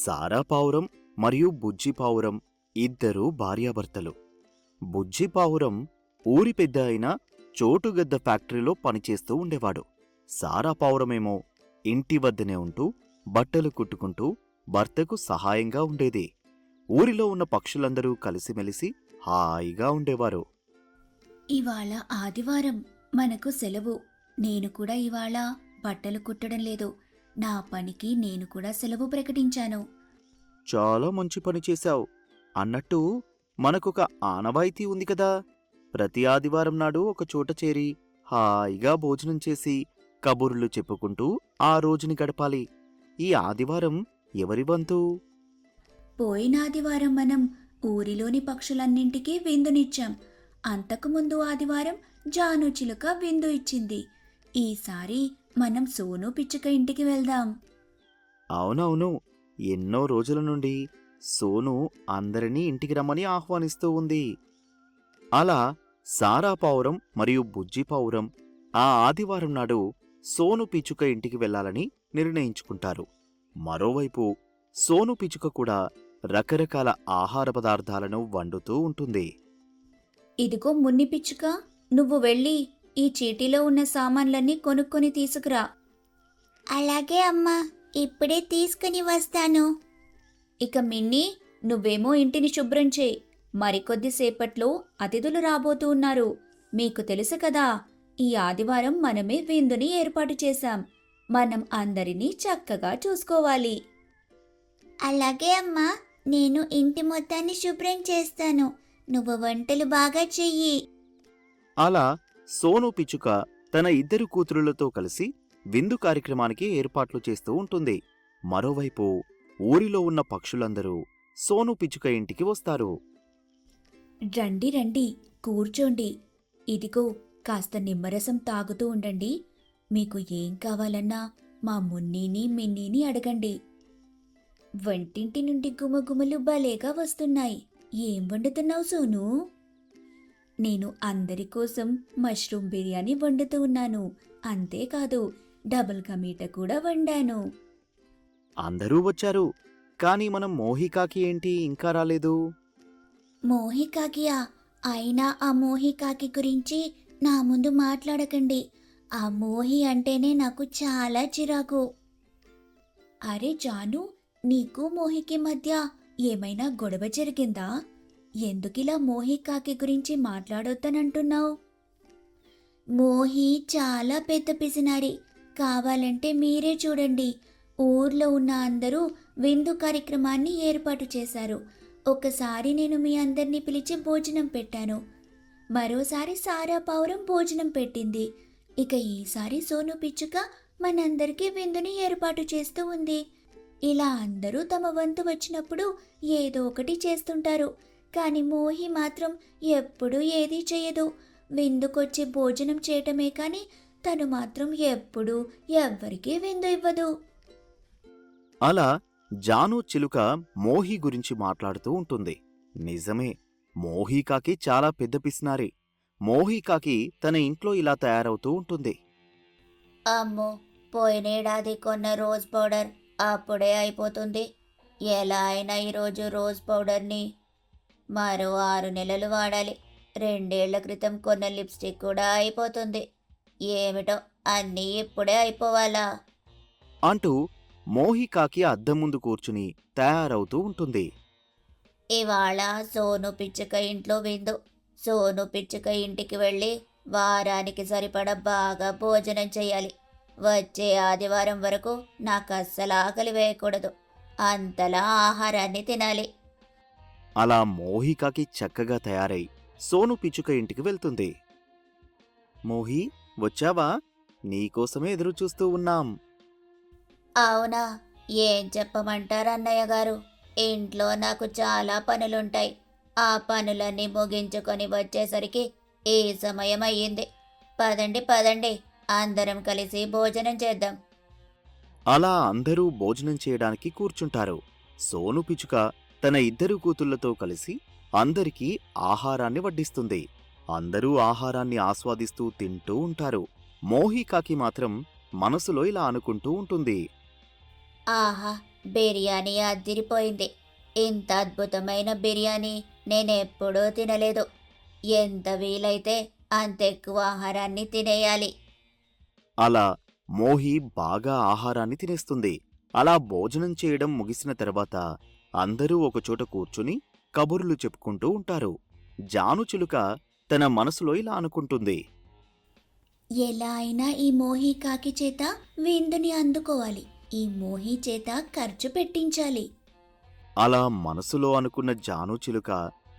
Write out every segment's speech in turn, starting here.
సారా పావురం మరియు బుజ్జి పావురం ఇద్దరూ భార్యాభర్తలు. బుజ్జి పావురం ఊరి పెద్ద అయిన చోటుగద్ద ఫ్యాక్టరీలో పనిచేస్తూ ఉండేవాడు. సారా పావురమేమో ఇంటి వద్దనే ఉంటూ బట్టలు కుట్టుకుంటూ భర్తకు సహాయంగా ఉండేది. ఊరిలో ఉన్న పక్షులందరూ కలిసిమెలిసి హాయిగా ఉండేవారు. ఇవాళ ఆదివారం, మనకు సెలవు. నేను కూడా ఇవాళ బట్టలు కుట్టడం లేదు. నా పనికి నేను కూడా సెలవు ప్రకటించాను. చాలా మంచి పని చేశావు. అన్నట్టు మనకొక ఆనవాయితీ ఉంది కదా, ప్రతి ఆదివారం నాడు ఒక చోట చేరి హాయిగా భోజనం చేసి కబుర్లు చెప్పుకుంటూ ఆ రోజుని గడపాలి. ఈ ఆదివారం ఎవరి వంతు? పోయిన ఆదివారం మనం ఊరిలోని పక్షులన్నింటికీ విందునిచ్చాం. అంతకుముందు ఆదివారం జాను చిలుక విందు ఇచ్చింది. ఈసారి మనం సోను పిచ్చుక ఇంటికి వెళ్దాం. అవునవును, ఎన్నో రోజుల నుండి సోను అందరినీ ఇంటికి రమ్మని ఆహ్వానిస్తూ ఉంది. అలా సారా పావురం మరియు బుజ్జి పావురం ఆ ఆదివారం నాడు సోను పిచ్చుక ఇంటికి వెళ్లాలని నిర్ణయించుకుంటారు. మరోవైపు సోను పిచ్చుక కూడా రకరకాల ఆహార పదార్థాలను వండుతూ ఉంటుంది. ఇదిగో మున్ని పిచ్చుక, నువ్వు వెళ్ళి ఈ చీటీలో ఉన్న సామాన్లన్నీ కొనుక్కొని తీసుకురా. అలాగే అమ్మా, ఇప్పుడే తీసుకుని వస్తాను. ఇక మిన్ని, నువ్వేమో ఇంటిని శుభ్రం చేయి. మరికొద్దిసేపట్లో అతిథులు రాబోతూ ఉన్నారు. మీకు తెలుసు కదా, ఈ ఆదివారం మనమే విందుని ఏర్పాటు చేశాం. మనం అందరినీ చక్కగా చూసుకోవాలి. అలాగే అమ్మా, నేను ఇంటి మొత్తాన్ని శుభ్రం చేస్తాను. నువ్వు వంటలు బాగా చెయ్యి. అలా సోను పిచ్చుక తన ఇద్దరు కూతురులతో కలిసి విందు కార్యక్రమానికి ఏర్పాట్లు చేస్తూ ఉంటుంది. మరోవైపు ఊరిలో ఉన్న పక్షులందరూ సోను పిచ్చుక ఇంటికి వస్తారు. రండి రండి, కూర్చోండి. ఇదిగో కాస్త నిమ్మరసం తాగుతూ ఉండండి. మీకు ఏం కావాలన్నా మా మున్నీని మిన్నీని అడగండి. వంటింటి నుండి గుమగుమలు భలేగా వస్తున్నాయి. ఏం వండుతున్నావు సోను? నేను అందరి కోసం మష్రూమ్ బిర్యానీ వండుతూ ఉన్నాను. అంతేకాదు, డబుల్ కా మీట కూడా వండాను. అందరూ వచ్చారు, కాని మనం మోహికాకి ఏంటి ఇంకా రాలేదు? మోహికాకియా? అయినా ఆ మోహికాకి గురించి నా ముందు మాట్లాడకండి. ఆ మోహి అంటేనే నాకు చాలా చిరాకు. అరే జాను, నీకు మోహికి మధ్య ఏమైనా గొడవ జరిగిందా? ఎందుకిలా మోహికాకి గురించి మాట్లాడొద్దనంటున్నావు? మోహి చాలా పెద్ద పిసినారి. కావాలంటే మీరే చూడండి. ఊర్లో ఉన్న అందరూ విందు కార్యక్రమాన్ని ఏర్పాటు చేశారు. ఒకసారి నేను మీ అందరినీ పిలిచి భోజనం పెట్టాను. మరోసారి సారా పావురం భోజనం పెట్టింది. ఇక ఈసారి సోను పిచ్చుక మనందరికీ విందుని ఏర్పాటు చేస్తూ ఉంది. ఇలా అందరూ తమ వంతు వచ్చినప్పుడు ఏదో ఒకటి చేస్తుంటారు. కానీ మోహి మాత్రం ఎప్పుడూ ఏదీ చేయదు. విందుకొచ్చి భోజనం చేయటమే కానీ తను మాత్రం ఎప్పుడూ ఎవ్వరికీ విందు ఇవ్వదు. అలా జాను చిలుక మోహి గురించి మాట్లాడుతూ ఉంటుంది. నిజమే, మోహికాకి చాలా పెద్ద పిసినారి. మోహికాకి తన ఇంట్లో ఇలా తయారవుతూ ఉంటుంది. అమ్మో, పోయినేడాది కొన్న రోజ్ పౌడర్ అప్పుడే అయిపోతుంది. ఎలా అయినా ఈరోజు రోజ్ పౌడర్ని మరో 6 నెలలు వాడాలి. 2 ఏళ్ల క్రితం కొన్న లిప్స్టిక్ కూడా అయిపోతుంది. ఏమిటో, అన్నీ ఇప్పుడే అయిపోవాలా? అంటూ మోహికాకి అద్దం ముందు కూర్చుని తయారవుతూ ఉంటుంది. ఇవాళ సోను పిచ్చుక ఇంట్లో విందు. సోను పిచ్చుక ఇంటికి వెళ్ళి వారానికి సరిపడ బాగా భోజనం చేయాలి. వచ్చే ఆదివారం వరకు నాకు అస్సలు ఆకలి వేయకూడదు. అంతలా ఆహారాన్ని తినాలి. అలా మోహికాకి చక్కగా తయారై సోను పిచ్చుక ఇంటికి వెళ్తుంది. మోహి, వచ్చావా? నీకోసమే ఎదురుచూస్తూ ఉన్నాం. అవునా? ఏం చెప్పమంటారన్నయ్య గారు? ఇంట్లో నాకు చాలా పనులుంటాయి. ఆ పనులన్నీ ముగించుకొని వచ్చేసరికి ఈ సమయం అయ్యింది. పదండి పదండి, అందరం కలిసి భోజనం చేద్దాం. అలా అందరూ భోజనం చేయడానికి కూర్చుంటారు. సోను పిచ్చుక తన ఇద్దరు కూతుళ్లతో కలిసి అందరికీ ఆహారాన్ని వడ్డిస్తుంది. అందరూ ఆహారాన్ని ఆస్వాదిస్తూ తింటూ ఉంటారు. మోహికాకి మాత్రం మనసులో ఇలా అనుకుంటూ ఉంటుంది. ఆహా, బిర్యానీ అదిరిపోయింది. ఇంత అద్భుతమైన బిర్యానీ నేనెప్పుడూ తినలేదు. ఎంత వీలైతే అంత ఎక్కువ ఆహారాన్ని తినేయాలి. అలా మోహి బాగా ఆహారాన్ని తినేస్తుంది. అలా భోజనం చేయడం ముగిసిన తర్వాత అందరూ ఒకచోట కూర్చుని కబుర్లు చెప్పుకుంటూ ఉంటారు. జానుచిలుక తన మనసులో ఇలా అనుకుంటుంది. ఎలా అయినా ఈ మోహీ కాకి చేత విందుని అందుకోవాలి. ఈ మోహీ చేత ఖర్చు పెట్టించాలి. అలా మనసులో అనుకున్న జానుచిలుక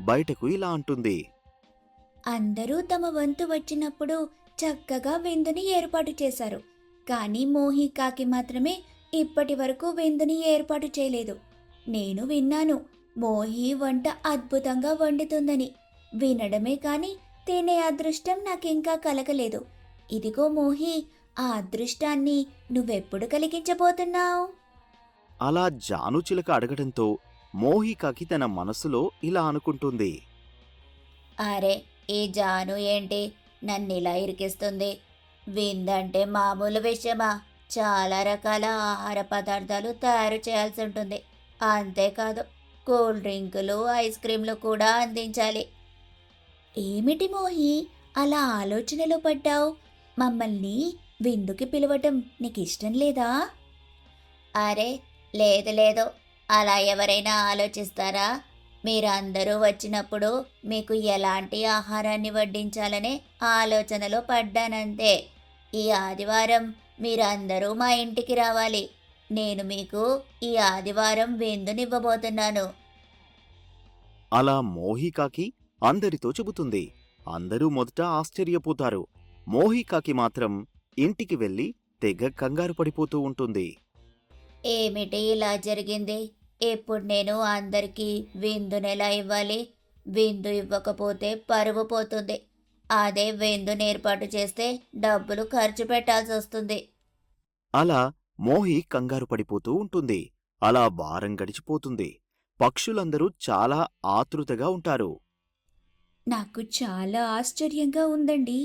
బయటకు ఇలా అంటుంది. అందరూ తమ వంతు వచ్చినప్పుడు చక్కగా విందుని ఏర్పాటు చేశారు. కానీ మోహీ కాకి మాత్రమే ఇప్పటి వరకు విందుని ఏర్పాటు చేయలేదు. నేను విన్నాను మోహీ వంట అద్భుతంగా వండుతుందని. వినడమే కాని తినే అదృష్టం నాకింకా కలగలేదు. ఇదిగో మోహీ, ఆ అదృష్టాన్ని నువ్వెప్పుడు కలిగించబోతున్నావు? అలా జానుచిలుక అడగడంతో మోహికాకి తన మనసులో ఇలా అనుకుంటుంది. అరే, ఈ జాను ఏంటి నన్నిలా ఇరికిస్తుంది? విందంటే మామూలు విషయమా? చాలా రకాల ఆహార పదార్థాలు తయారు చేయాల్సి ఉంటుంది. అంతేకాదు, కూల్ డ్రింకులు, ఐస్ క్రీంలు కూడా అందించాలి. ఏమిటి మోహి, అలా ఆలోచనలో పడ్డావు? మమ్మల్ని విందుకి పిలవటం నీకు ఇష్టం లేదా? అరే, లేదు లేదు, అలా ఎవరైనా ఆలోచిస్తారా? మీరందరూ వచ్చినప్పుడు మీకు ఎలాంటి ఆహారాన్ని వడ్డించాలనే ఆలోచనలో పడ్డానంతే. ఈ ఆదివారం మీరందరూ మా ఇంటికి రావాలి. నేను మీకు ఈ ఆదివారం విందునివ్వబోతున్నాను. అలా మోహికాకి అందరితో చెబుతుంది. అందరూ మొదట ఆశ్చర్యపోతారు. మోహికాకి మాత్రం ఇంటికి వెళ్ళి తెగ కంగారు పడిపోతూ ఉంటుంది. ఏమిటి ఇలా జరిగింది? ఇప్పుడు నేను అందరికీ విందునెలా ఇవ్వాలి? విందు ఇవ్వకపోతే పరువు పోతుంది. అదే విందుని ఏర్పాటు చేస్తే డబ్బులు ఖర్చు పెట్టాల్సి వస్తుంది. అలా మోహి కంగారు పడిపోతూ ఉంటుంది. అలా వారం గడిచిపోతుంది. పక్షులందరూ చాలా ఆతృతగా ఉంటారు. నాకు చాలా ఆశ్చర్యంగా ఉందండి.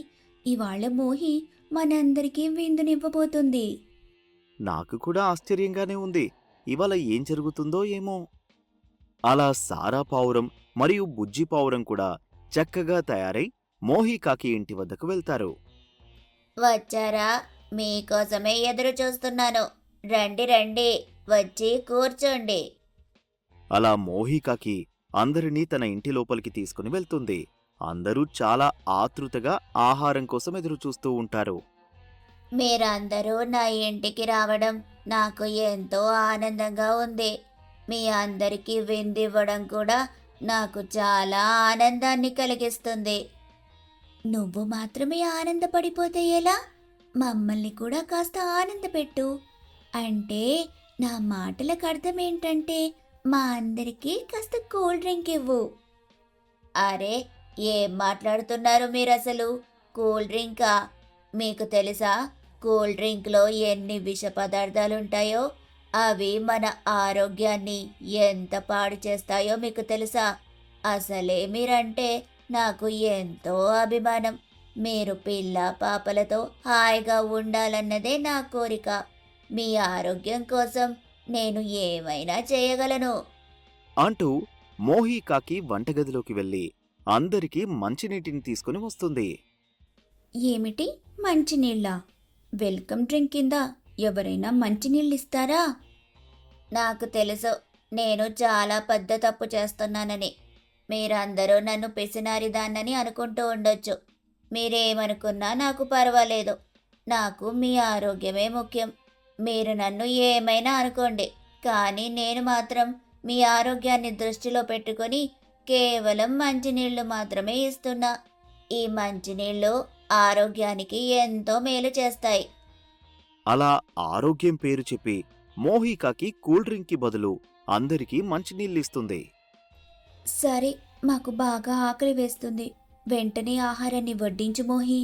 ఇవాళ మోహి మనందరికీ విందునివ్వబోతుంది. నాకు కూడా ఆశ్చర్యంగానే ఉంది. ఇవాళ ఏం జరుగుతుందో ఏమో. అలా సారా పావురం మరియు బుజ్జి పావురం కూడా చక్కగా తయారై మోహికాకి ఇంటి వద్దకు వెళ్తారు. వచ్చారా? మీకోసమే ఎదురు చూస్తున్నాను. రండి రండి, వచ్చి కూర్చోండి. అలా మోహికాకి అందరినీ తన ఇంటి లోపలికి తీసుకుని వెళ్తుంది. అందరూ చాలా ఆతృతగా ఆహారం కోసం ఎదురుచూస్తూ ఉంటారు. మీరందరూ నా ఇంటికి రావడం నాకు ఎంతో ఆనందంగా ఉంది. మీ అందరికీ విందివ్వడం కూడా నాకు చాలా ఆనందాన్ని కలిగిస్తుంది. నువ్వు మాత్రమే ఆనందపడిపోతే ఎలా? మమ్మల్ని కూడా కాస్త ఆనందపెట్టు. అంటే నా మాటలకు అర్థం ఏంటంటే మా అందరికీ కాస్త కూల్ డ్రింక్ ఇవ్వు. అరే, ఏం మాట్లాడుతున్నారు మీరసలు? కూల్ డ్రింకా? మీకు తెలుసా కూల్ డ్రింక్లో ఎన్ని విష పదార్థాలుంటాయో? అవి మన ఆరోగ్యాన్ని ఎంత పాడు చేస్తాయో మీకు తెలుసా? అసలే మీరంటే నాకు ఎంతో అభిమానం. మీరు పిల్ల పాపలతో హాయిగా ఉండాలన్నదే నా కోరిక. మీ ఆరోగ్యం కోసం నేను ఏమైనా చేయగలను. అంటూ మోహికాకి వంటగదిలోకి వెళ్ళి అందరికీ మంచినీటిని తీసుకుని వస్తుంది. ఏమిటి మంచినీళ్ళా? వెల్కమ్ డ్రింక్ కింద ఎవరైనా మంచినీళ్ళిస్తారా? నాకు తెలుసు నేను చాలా పెద్ద తప్పు చేస్తున్నానని. మీరందరూ నన్ను పిసినారిదాన్నని అనుకుంటూ ఉండొచ్చు. మీరేమనుకున్నా నాకు పర్వాలేదు. నాకు మీ ఆరోగ్యమే ముఖ్యం. మీరు నన్ను ఏమైనా అనుకోండి, కానీ నేను మాత్రం మీ ఆరోగ్యాన్ని దృష్టిలో పెట్టుకొని కేవలం మంచినీళ్లు మాత్రమే ఇస్తున్నా. ఈ మంచినీళ్లు ఆరోగ్యానికి ఎంతో మేలు చేస్తాయి. అలా ఆరోగ్యం పేరు చెప్పి మోహికాకి కూల్ డ్రింక్కి బదులు అందరికీ మంచినీళ్ళిస్తుంది. సరే, మాకు బాగా ఆకలి వేస్తుంది. వెంటనే ఆహారాన్ని వడ్డించు మోహి.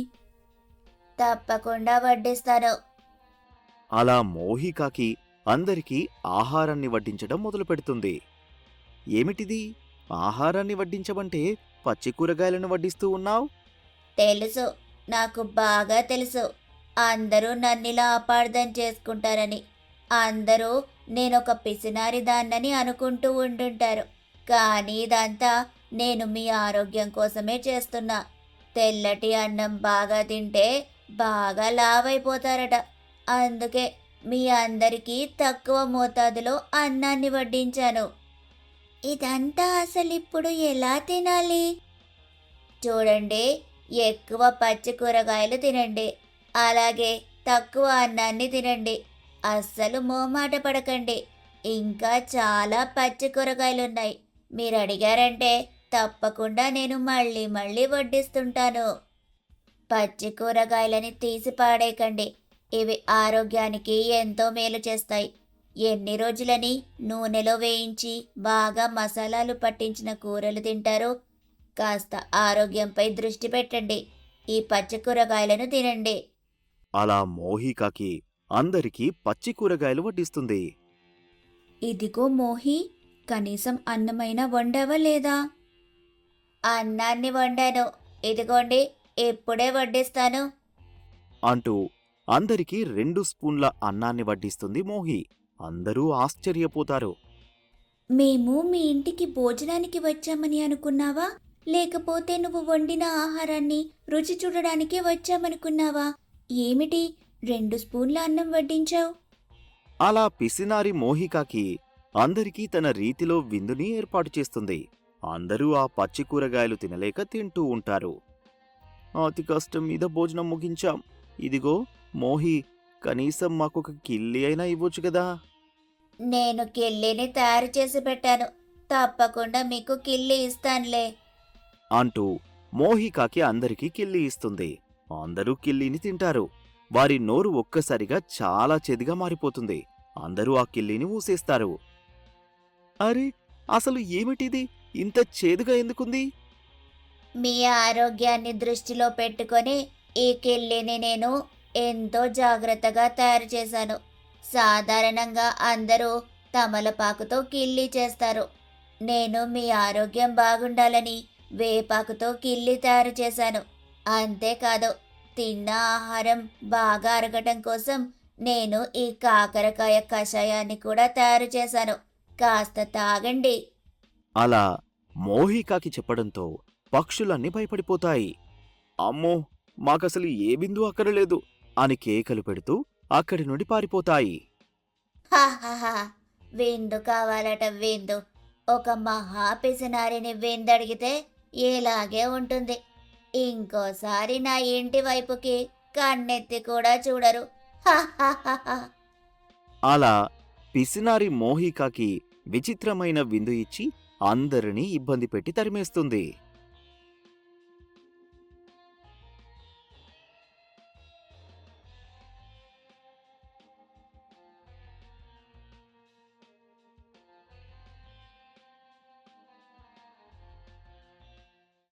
తప్పకుండా వడ్డిస్తాను. అలా మోహికాకి అందరికీ ఆహారాన్ని వడ్డించడం మొదలుపెడుతుంది. ఏమిటిది? ఆహారాన్ని వడ్డించమంటే పచ్చి కూరగాయలను వడ్డిస్తూ ఉన్నావ్? తెలుసు, నాకు బాగా తెలుసు. అందరూ నన్నిలా అపార్థం చేసుకుంటారని. అందరూ నేనొక పిసినారి దాన్నని అనుకుంటూ ఉంటుంటారు. కానీ ఇదంతా నేను మీ ఆరోగ్యం కోసమే చేస్తున్నా. తెల్లటి అన్నం బాగా తింటే బాగా లావైపోతారట. అందుకే మీ అందరికీ తక్కువ మోతాదులో అన్నాన్ని వడ్డించాను. ఇదంతా అసలిప్పుడు ఎలా తినాలి? చూడండి, ఎక్కువ పచ్చి కూరగాయలు తినండి. అలాగే తక్కువ అన్నాన్ని తినండి. అస్సలు మోమాట పడకండి. ఇంకా చాలా పచ్చి కూరగాయలున్నాయి. మీరు అడిగారంటే తప్పకుండా నేను మళ్ళీ మళ్ళీ వడ్డిస్తుంటాను. పచ్చి కూరగాయలని తీసి పాడేయకండి. ఇవి ఆరోగ్యానికి ఎంతో మేలు చేస్తాయి. ఎన్ని రోజులని నూనెలో వేయించి బాగా మసాలాలు పట్టించిన కూరలు తింటారు? కాస్త ఆరోగ్యంపై దృష్టి పెట్టండి. ఈ పచ్చి కూరగాయలను తినండి. అలా మోహికాకి అందరికీ పచ్చి కూరగాయలు వడ్డిస్తుంది. ఇదిగో మోహి, కనీసం అన్నమైనా వండావా లేదా? అన్నాన్ని వండాను. ఇదిగోండి, ఇప్పుడే వడ్డిస్తాను. అంటూ అందరికీ 2 స్పూన్ల అన్నాన్ని వడ్డిస్తుంది మోహి. అందరూ ఆశ్చర్యపోతారు. మేము మీ ఇంటికి భోజనానికి వచ్చామని అనుకున్నావా? లేకపోతే నువ్వు వండిన ఆహారాన్ని రుచి చూడడానికి వచ్చామనుకున్నావా? ఏమిటి 2 స్పూన్ల అన్నం వడ్డించావు? అలా పిసినారి మోహికాకి అందరికీ తన రీతిలో విందుని ఏర్పాటు చేస్తుంది. అందరూ ఆ పచ్చి కూరగాయలు తినలేక తింటూ ఉంటారు. అతి కష్టం మీద భోజనం ముగించాం. ఇదిగో మోహి, కనీసం మాకొక కిల్లి అయినా ఇవ్వొచ్చు కదా. నేను కిల్లీని తయారు చేసి పెట్టాను. తప్పకుండా మీకు కిల్లీ ఇస్తానులే. అంటూ మోహికాకి అందరికీ కిల్లి ఇస్తుంది. అందరూ కిల్లీని తింటారు. వారి నోరు ఒక్కసారిగా చాలా చేదుగా మారిపోతుంది. అందరూ ఆ కిల్లీని ఊసేస్తారు. అరే, అసలు ఏమిటిది? ఇంత చేదుగా ఎందుకుంది? మీ ఆరోగ్యాన్ని దృష్టిలో పెట్టుకొని ఈ కిల్లీని నేను ఎంతో జాగ్రత్తగా తయారు చేశాను. సాధారణంగా అందరూ తమలపాకుతో కిల్లీ చేస్తారు. నేను మీ ఆరోగ్యం బాగుండాలని వేపాకుతో కిల్లీ తయారు చేశాను. అంతేకాదు, తిన్న ఆహారం బాగా అరగటం కోసం నేను ఈ కాకరకాయ కషాయాన్ని కూడా తయారు చేశాను. కాస్త తాగండి. అలా మోహికాకి చెప్పడంతో పక్షులన్నీ భయపడిపోతాయి. అమ్మో, మాకసలు ఏ బిందు అక్కరలేదు అని కేకలు పెడుతూ అక్కడి నుండి పారిపోతాయి. హాహాహా, విందు కావాలట విందు. ఒక మహా పిసినారిని విందడిగితే ఇలాగే ఉంటుంది. ఇంకోసారి నా ఇంటి వైపుకి కన్నెత్తి కూడా చూడరు. హాహాహా. అలా పిసినారి మోహికాకి విచిత్రమైన విందు ఇచ్చి అందరినీ ఇబ్బంది పెట్టి తరిమేస్తుంది.